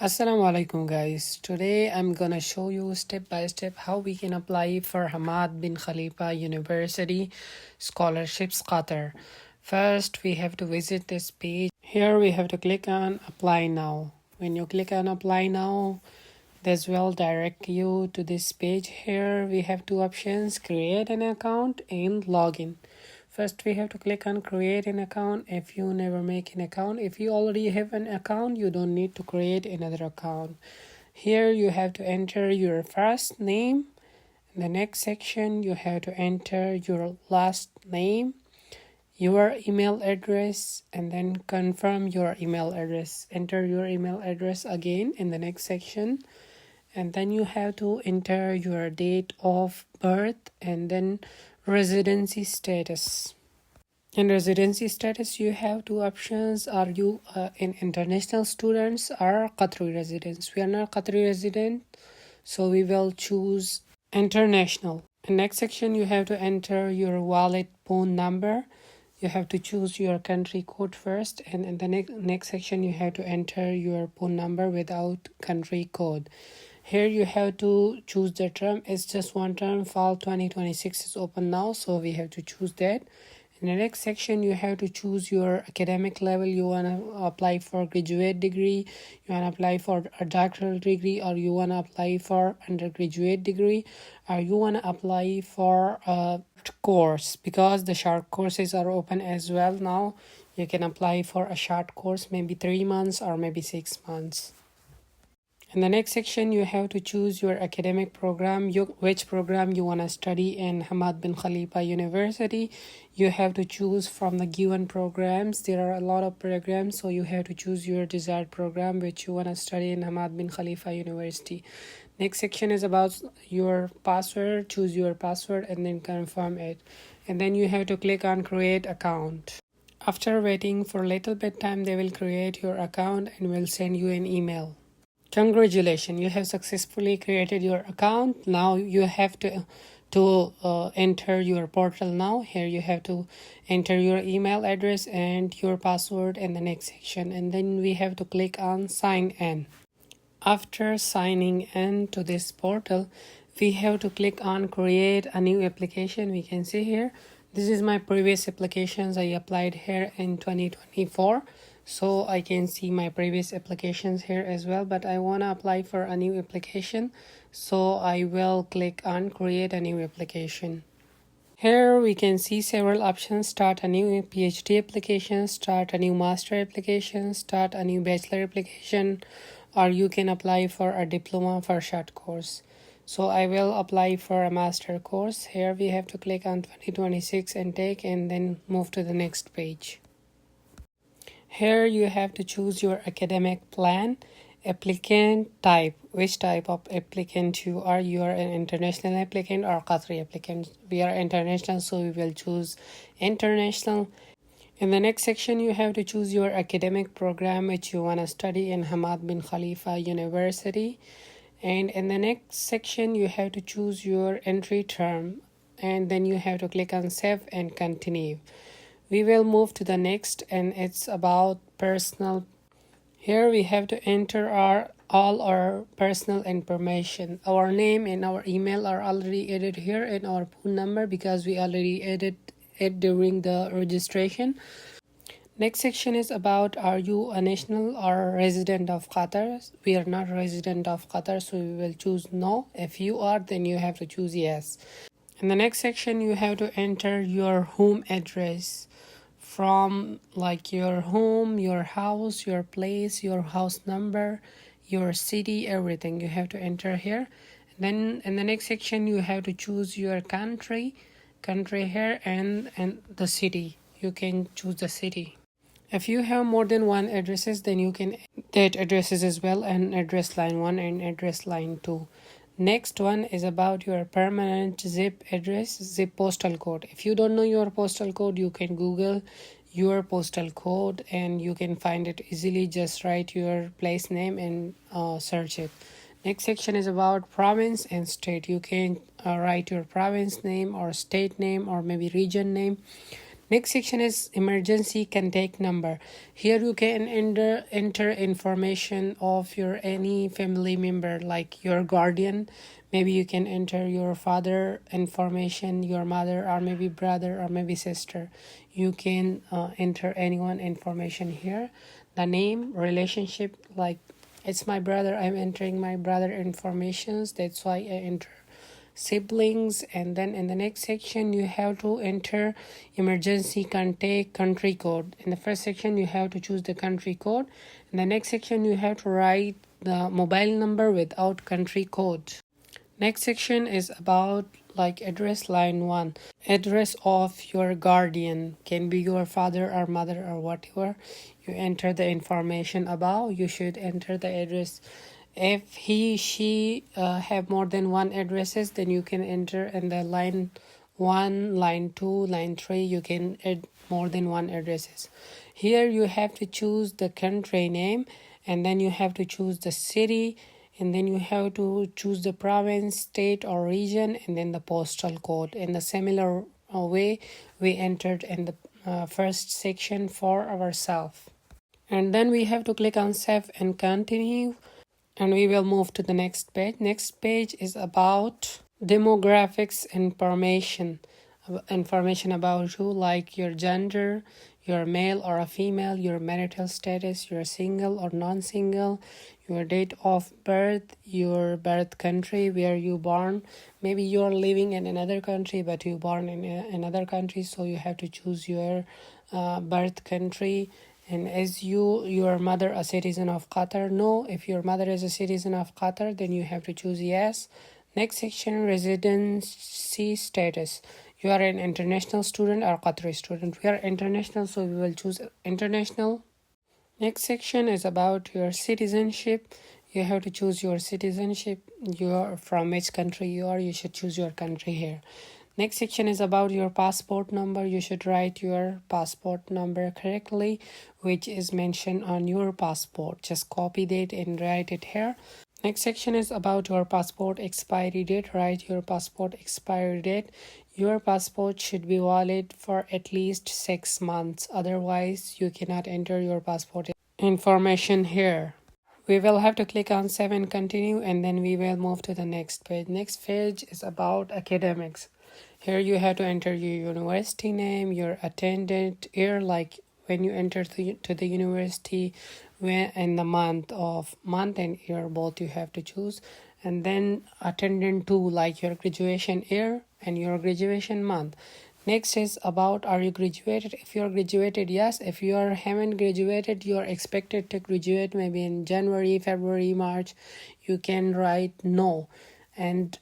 Assalamu alaikum guys. Today I'm gonna show you step by step how we can apply for Hammad Bin Khalifa University scholarships Qatar. First we have to visit this page. Here we have to click on apply now. When you click on apply now, this will direct you to this page. Here we have two options: create an account and login. First we have to click on create an account. If you never make an account, if you already have an account, you don't need to create another account. Here you have to enter your first name. In the next section you have to enter your last name, your email address, and then confirm your email address. Enter your email address again in the next section, and then you have to enter your date of birth and then residency status. In residency status you have two options: are you an international students or Qatari residents? We are not Qatari resident, so we will choose international. In next section you have to enter your wallet phone number. You have to choose your country code first, and in the next section you have to enter your phone number without country code. Here you have to choose the term. It's just one term. Fall 2026 is open now, so we have to choose that. In the next section you have to choose your academic level. You want to apply for graduate degree, you want to apply for a doctoral degree, or you want to apply for undergraduate degree, or you want to apply for a course, because the short courses are open as well now. You can apply for a short course, maybe 3 months or maybe 6 months. In the next section you have to choose your academic program, which program you want to study in Hammad Bin Khalifa University. You have to choose from the given programs. There are a lot of programs, so you have to choose your desired program which you want to study in Hammad Bin Khalifa University. Next section is about your password. Choose your password and then confirm it, and then you have to click on create account. After waiting for a little bit time, they will create your account and will send you an email. Congratulations, you have successfully created your account. Now you have to enter your portal. Now here you have to enter your email address and your password in the next section, and then we have to click on sign in. After signing in to this portal, we have to click on create a new application. We can see here, this is my previous applications. I applied here in 2024, so I can see my previous applications here as well, but I want to apply for a new application, so I will click on create a new application. Here we can see several options: start a new PhD application, start a new master application, start a new bachelor application, or you can apply for a diploma for short course. So I will apply for a master course. Here we have to click on 2026 and take, and then move to the next page. Here you have to choose your academic plan, applicant type, which type of applicant you are. You are an international applicant or Qatari applicant. We are international, so we will choose international. In the next section you have to choose your academic program which you want to study in Hammad Bin Khalifa University, and in the next section you have to choose your entry term, and then you have to click on save and continue. We will move to the next, and it's about personal. Here we have to enter all our personal information. Our name and our email are already added here, and our phone number, because we already added it during the registration. Next section is about, are you a national or resident of Qatar? We are not resident of Qatar, so we will choose no. If you are, then you have to choose yes. In the next section you have to enter your home address, from like your home, your house, your place, your house number, your city, everything you have to enter here. Then in the next section you have to choose your country here, and the city. You can choose the city. If you have more than one addresses, then you can add addresses as well, and address line 1 and address line 2. Next one is about your permanent zip address, zip postal code. If you don't know your postal code, you can Google your postal code and you can find it easily. Just write your place name and search it. Next section is about province and state. You can write your province name or state name or maybe region name. Next section is emergency contact number. Here you can enter information of your any family member, like your guardian. Maybe you can enter your father information, your mother, or maybe brother, or maybe sister. You can enter anyone information here. The name, relationship, like it's my brother, I'm entering my brother informations. That's why I enter siblings. And then in the next section you have to enter emergency contact country code. In the first section you have to choose the country code. In the next section you have to write the mobile number without country code. Next section is about like address. Line 1, address of your guardian, can be your father or mother or whatever. You enter the information above. You should enter the address. If she have more than one addresses, then you can enter in the line 1, line 2, line 3. You can add more than one addresses. Here you have to choose the country name, and then you have to choose the city, and then you have to choose the province, state or region, and then the postal code. In the similar way we entered in the first section for ourselves. And then we have to click on save and continue, and we will move to the next page. Next page is about demographics information about you, like your gender, you're male or a female, your marital status, you're single or non-single, your date of birth, your birth country, where you born. Maybe you're living in another country but you born in another country, so you have to choose your birth country. And is your mother a citizen of Qatar? No. If your mother is a citizen of Qatar, then you have to choose yes. Next section, residency status. You are an international student or Qatari student. We are international, so we will choose international. Next section is about your citizenship. You have to choose your citizenship. You are from which country you are. You should choose your country here. Next section is about your passport number. You should write your passport number correctly, which is mentioned on your passport. Just copy that and write it here. Next section is about your passport expiry date. Write your passport expiry date. Your passport should be valid for at least 6 months. Otherwise, you cannot enter your passport information here. We will have to click on save and continue, and then we will move to the next page. Next page is about academics. Here you have to enter your university name, your attended year, like when you enter to the university, when in the month and year, both you have to choose. And then attendant to, like your graduation year and your graduation month. Next is about, are you graduated? If you're graduated, yes. If you haven't graduated, you're expected to graduate maybe in January, February, March, you can write no. And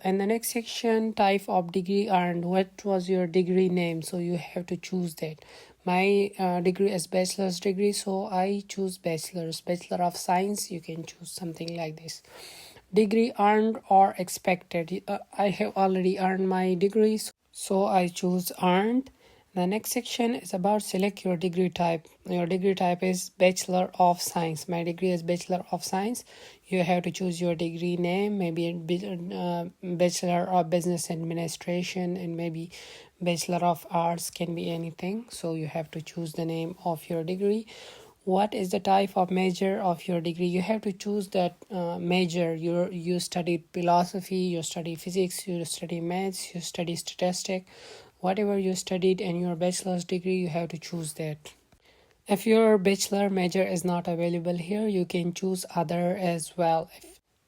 in the next section, type of degree earned. What was your degree name? So you have to choose that. My degree is bachelor's degree, so I choose bachelor's. Bachelor of Science, you can choose something like this. Degree earned or expected. I have already earned my degree, so I choose earned. The next section is about select your degree type. Your degree type is Bachelor of Science. My degree is Bachelor of Science. You have to choose your degree name, maybe Bachelor of Business Administration, and maybe Bachelor of Arts, can be anything. So you have to choose the name of your degree. What is the type of major of your degree? You have to choose that major. You studied philosophy, you study physics, you study maths, you study statistics. Whatever you studied in your bachelor's degree, you have to choose that. If your bachelor major is not available here, you can choose other as well.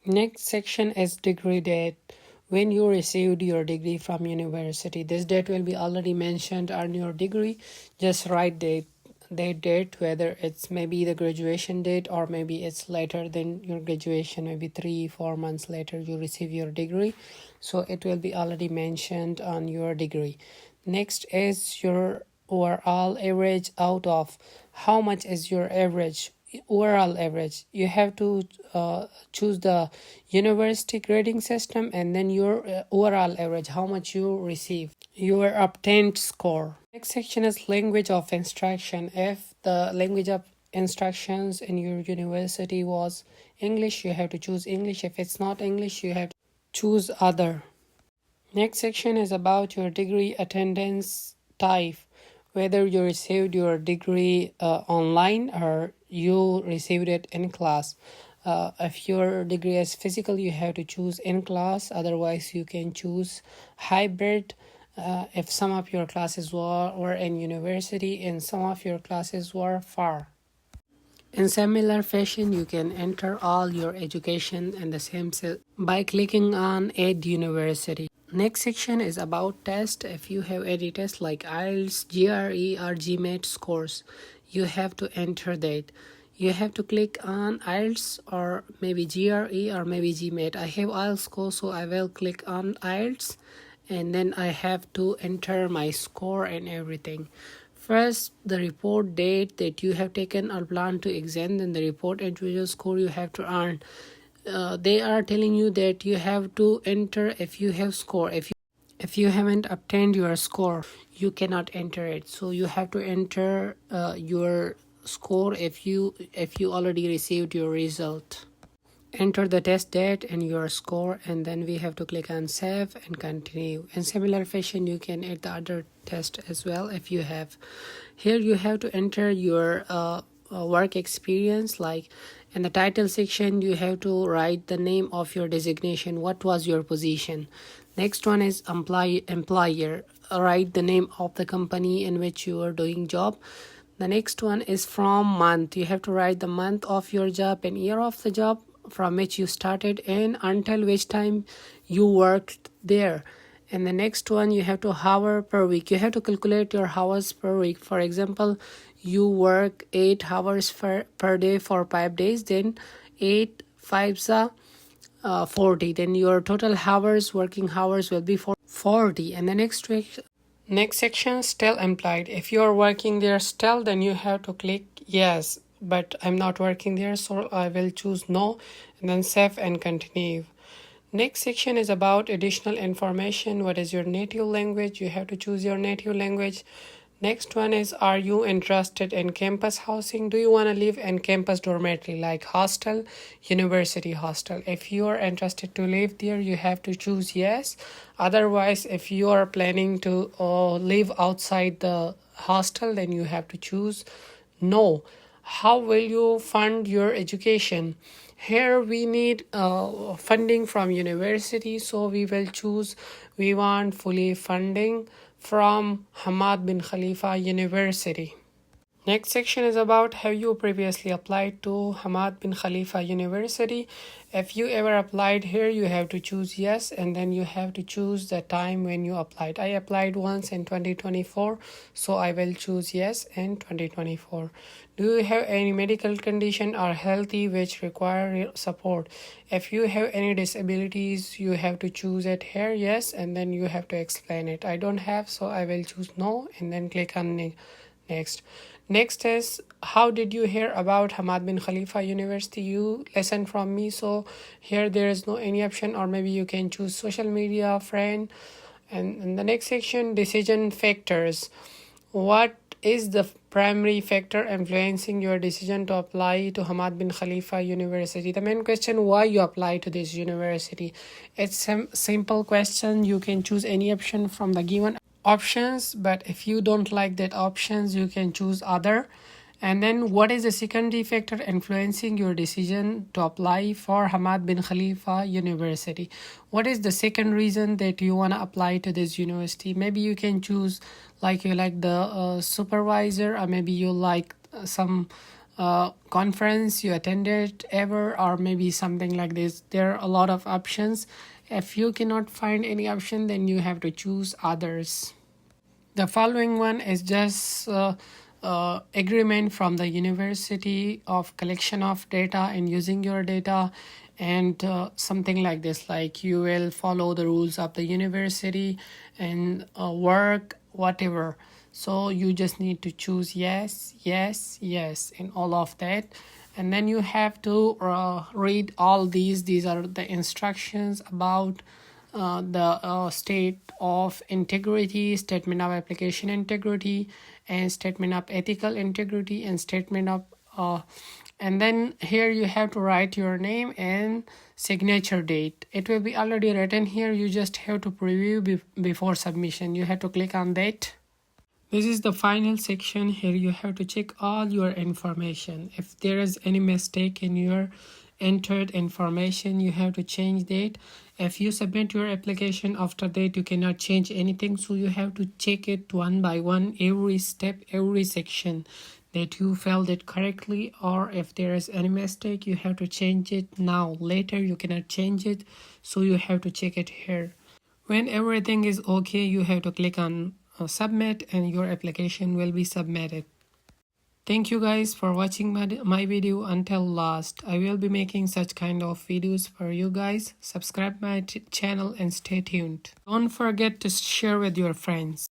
Next section is degree date. When you received your degree from university, this date will be already mentioned on your degree. Just write that date, whether it's maybe the graduation date or maybe it's later than your graduation, maybe 3-4 months later you receive your degree, so it will be already mentioned on your degree. Next is your overall average. Out of how much is your average, overall average. You have to choose the university grading system, and then your overall average, how much you receive, your obtained score. Next section is language of instruction. If the language of instructions in your university was English, you have to choose English. If it's not English, you have to choose other. Next section is about your degree attendance type. whether you received your degree online or you received it in class. If your degree is physical, you have to choose in class. Otherwise, you can choose hybrid. If some of your classes were in university and some of your classes were far. In similar fashion, you can enter all your education in the same cell by clicking on Add University. Next section is about test. If you have any test like IELTS, GRE or GMAT scores, you have to enter that. You have to click on IELTS or maybe GRE or maybe GMAT. I have IELTS score, so I will click on IELTS and then I have to enter my score and everything. First, the report date that you have taken or plan to exam, then the report individual score you have to earn. They are telling you that you have to enter if you have score. If you haven't obtained your score, you cannot enter it. So you have to enter your score if you already received your result. Enter the test date and your score, and then we have to click on save and continue. In similar fashion, you can add the other test as well if you have. Here you have to enter your work experience. Like in the title section, you have to write the name of your designation. What was your position? Next one is employer. Write the name of the company in which you are doing job. The next one is from month. You have to write the month of your job and year of the job from which you started and until which time you worked there. And the next one, you have to hour per week. You have to calculate your hours per week. For example, you work 8 hours per day for 5 days, then 8 5s are 40. Then your total hours, working hours will be 40. And the next section, still employed. If you are working there still, then you have to click yes, but I'm not working there, so I will choose no and then save and continue. Next section is about additional information. What is your native language? You have to choose your native language. Next one is, are you interested in campus housing? Do you want to live in campus dormitory like hostel, university hostel? If you are interested to live there, you have to choose yes. Otherwise, if you are planning to live outside the hostel, then you have to choose no. How will you fund your education? Here we need funding from university, so we will choose we want fully funding from Hammad Bin Khalifa University. Next section is about, have you previously applied to Hammad Bin Khalifa University? If you ever applied here, you have to choose yes, and then you have to choose the time when you applied. I applied once in 2024, so I will choose yes in 2024. Do you have any medical condition or healthy which require support? If you have any disabilities, you have to choose it here, yes, and then you have to explain it. I don't have, so I will choose no and then click on next. Next is, how did you hear about Hammad Bin Khalifa University? You listen from me, so here there is no any option, or maybe you can choose social media, friend. And in the next section, decision factors. What is the primary factor influencing your decision to apply to Hammad Bin Khalifa University? The main question, why you apply to this university? It's a simple question. You can choose any option from the given options, but if you don't like that options, you can choose other. And then, what is the secondary factor influencing your decision to apply for Hammad Bin Khalifa University? What is the second reason that you want to apply to this university? Maybe you can choose like you like the supervisor, or maybe you like some conference you attended ever, or maybe something like this. There are a lot of options. If you cannot find any option, then you have to choose others. The following one is just agreement from the university of collection of data and using your data, and something like this, like you will follow the rules of the university and work whatever. So you just need to choose yes, yes, yes in all of that. And then you have to read all these. These are the instructions about the state of integrity, statement of application integrity, and statement of ethical integrity, and statement of and then here you have to write your name and signature date. It will be already written here. You just have to preview before submission. You have to click on that. This is the final section. Here you have to check all your information. If there is any mistake in your entered information, you have to change that. If you submit your application after that, you cannot change anything, so you have to check it one by one, every step, every section, that you filled it correctly, or if there is any mistake, you have to change it now. Later you cannot change it, so you have to check it here. When everything is okay, you have to click on submit and your application will be submitted. Thank you guys for watching my video until last. I will be making such kind of videos for you guys. Subscribe my channel and stay tuned. Don't forget to share with your friends.